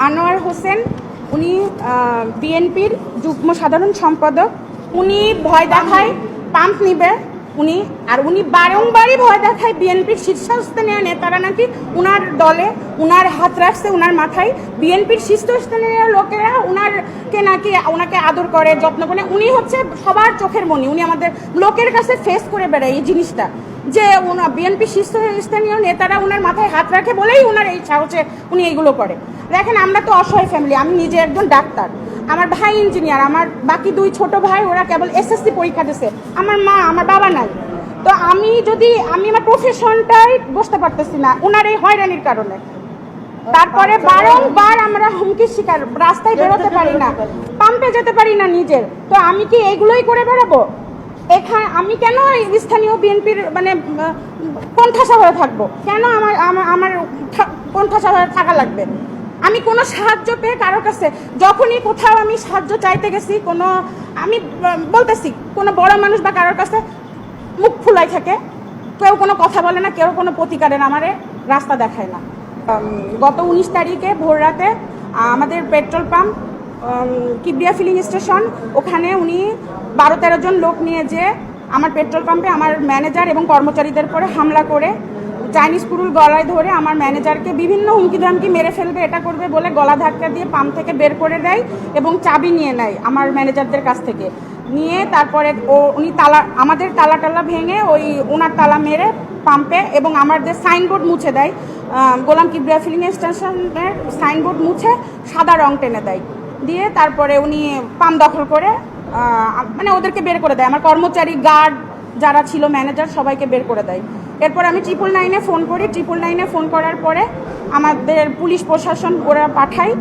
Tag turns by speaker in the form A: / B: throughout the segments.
A: আনোয়ার হোসেন, উনি বিএনপির যুগ্ম সাধারণ সম্পাদক। উনি ভয় দেখায় পাম্প নিবে উনি বারংবারই ভয় দেখায় বিএনপির শীর্ষস্থানীয় নেতারা নাকি উনার দলে উনার হাত রাখছে উনার মাথায়। বিএনপির শীর্ষস্থানীয় লোকেরা উনাকে আদর করে, যত্ন করে। উনি হচ্ছে সবার চোখের মণি। উনি আমাদের লোকের কাছে ফেস করে বেড়ায় এই জিনিসটা, যে বিএনপি শীর্ষস্থানীয় নেতারা উনার মাথায় হাত রাখে বলেই উনার এই সাহসে উনি এইগুলো করে। দেখেন, আমরা তো অসহায় ফ্যামিলি। আমি নিজে একজন ডাক্তার, আমার ভাই ইঞ্জিনিয়ার, আমার বাকি দুই ছোট ভাই ওরা কেবল এসএসসি পরীক্ষা দিয়েছে, আমার মা আমার বাবা নাই। তো আমি আমার প্রফেশনটাই বসতে পারতেছি না উনার এই হয়রানির কারণে। তারপরে বারংবার আমরা হুমকির শিকার, রাস্তায় বেরোতে পারি না, পাম্পে যেতে পারি না নিজের। তো আমি কি এইগুলোই করে বেড়াবো? এখানে আমি কেন স্থানীয় বিএনপির মানে কণ্ঠাসা হয়ে থাকবো? কেন আমার কণ্ঠাসা হয়ে থাকা লাগবে? আমি কোনো সাহায্য পেয়ে কারোর কাছে যখনই কোথাও আমি সাহায্য চাইতে গেছি, আমি বলতেছি কোনো বড় মানুষ বা কারোর কাছে মুখ ফুলাই থাকে, কেউ কোনো কথা বলে না, কেউ কোনো প্রতিকারের আমারে রাস্তা দেখায় না। গত 19 তারিখে ভোর রাতে আমাদের petrol pump Kibria filling station, ওখানে উনি 12-13 জন লোক নিয়ে যে আমার পেট্রোল পাম্পে আমার ম্যানেজার এবং কর্মচারীদের পরে হামলা করে চাইনিজ কুড়ুল গলায় ধরে আমার ম্যানেজারকে বিভিন্ন হুমকি ধামকি মেরে ফেলবে, এটা করবে বলে গলা ধাক্কা দিয়ে পাম্প থেকে বের করে দেয় এবং চাবি নিয়ে নেয় আমার ম্যানেজারদের কাছ থেকে। নিয়ে তারপরে উনি আমাদের তালা ভেঙে ওনার তালা মেরে পাম্পে এবং আমাদের সাইনবোর্ড মুছে দেয়। গোলাম কিবরিয়া ফিলিং স্টেশনের সাইনবোর্ড মুছে সাদা রং টেনে দেয়। দিয়ে তারপরে উনি পাম্প দখল করে মানে ওদেরকে বের করে দেয়। আমার কর্মচারী, গার্ড যারা ছিল, ম্যানেজার, সবাইকে বের করে দেয়। এরপর আমি 999-এ ফোন করি। 999-এ ফোন করার পরে আমাদের পুলিশ প্রশাসন ওরা পাঠায়।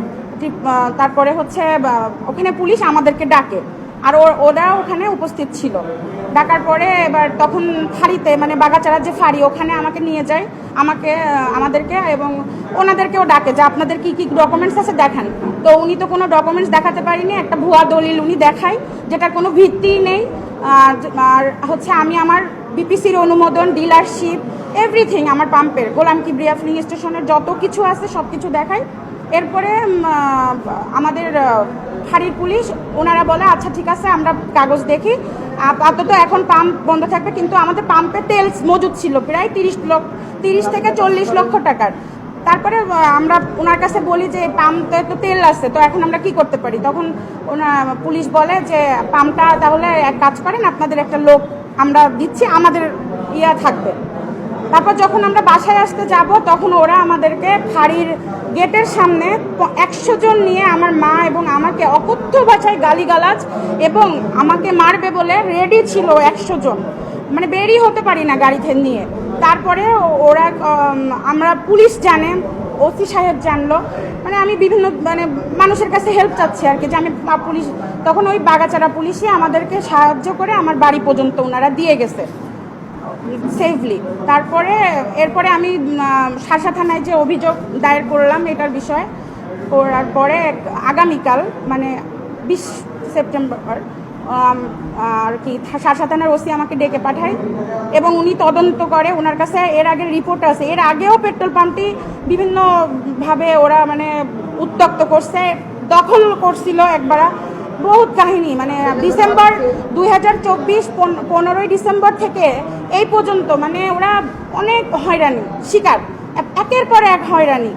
A: তারপরে হচ্ছে ওখানে পুলিশ আমাদেরকে ডাকে, আর ওরা ওখানে উপস্থিত ছিল। ডাকার পরে এবার তখন ফাঁড়িতে, মানে বাগাচারার যে ফাঁড়ি, ওখানে আমাকে নিয়ে যায়, আমাদেরকে এবং ওনাদেরকেও ডাকে যে আপনাদের কি কি ডকুমেন্টস আছে দেখান। তো উনি তো কোনো ডকুমেন্টস দেখাতে পারিনি, একটা ভুয়া দলিল উনি দেখায় যেটার কোনো ভিত্তিই নেই। আর হচ্ছে আমি আমার বিপিসির অনুমোদন, ডিলারশিপ, এভরিথিং আমার পাম্পের, গোলাম কিবরিয়া ফিলিং স্টেশনের যত কিছু আছে সব কিছু দেখায়। এরপরে আমাদের ফাঁড়ির পুলিশ ওনারা বলে আচ্ছা ঠিক আছে, আমরা কাগজ দেখি, আপাতত এখন পাম্প বন্ধ থাকবে। কিন্তু আমাদের পাম্পে তেল মজুদ ছিল প্রায় 30 থেকে 40 লক্ষ টাকার। তারপরে আমরা ওনার কাছে বলি যে পাম্পে তো তেল আছে, তো এখন আমরা কি করতে পারি? তখন পুলিশ বলে যে পাম্পটা তাহলে এক কাজ করেন, আপনাদের একটা লোক আমরা দিচ্ছি, আমাদের থাকবে। তারপর যখন আমরা বাসায় আসতে যাব, তখন ওরা আমাদেরকে ফাঁড়ির গেটের সামনে 100 জন নিয়ে আমার মা এবং আমাকে অকথ্য ভাষায় গালিগালাজ এবং আমাকে মারবে বলে রেডি ছিল 100 জন। মানে বেরই হতে পারি না গাড়িতে নিয়ে। তারপরে ওরা আমরা পুলিশ জানে, ওসি সাহেব জানলো, মানে আমি বিভিন্ন মানুষের কাছে হেল্প চাচ্ছি আর কি, যে আমি পুলিশ। তখন ওই বাগাচারা পুলিশই আমাদেরকে সাহায্য করে আমার বাড়ি পর্যন্ত ওনারা দিয়ে গেছে সেফলি। এরপরে আমি শাসা থানায় যে অভিযোগ দায়ের করলাম এটার বিষয়ে, করার পরে আগামীকাল মানে 20 সেপ্টেম্বর আর কি শাসা থানার ওসি আমাকে ডেকে পাঠায় এবং উনি তদন্ত করে। ওনার কাছে এর আগের রিপোর্ট আছে, এর আগেও পেট্রোল পাম্পটি বিভিন্নভাবে ওরা মানে উত্তক্ত করছে, দখল করছিল একবার, বহুত কাহিনী। মানে ডিসেম্বর 2024 15ই ডিসেম্বর থেকে এই পর্যন্ত মানে ওরা অনেক হয়রানি শিকার, একের পর এক হয়রানি।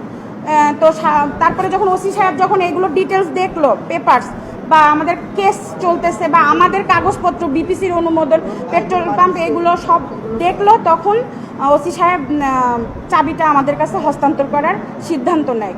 A: তো তারপরে যখন ওসি সাহেব যখন এইগুলো ডিটেলস দেখলো, পেপারস বা আমাদের কেস চলতেছে বা আমাদের কাগজপত্র, বিপিসির অনুমোদন, পেট্রোল পাম্প, এগুলো সব দেখলো, তখন ওসি সাহেব চাবিটা আমাদের কাছে হস্তান্তর করার সিদ্ধান্ত নেয়।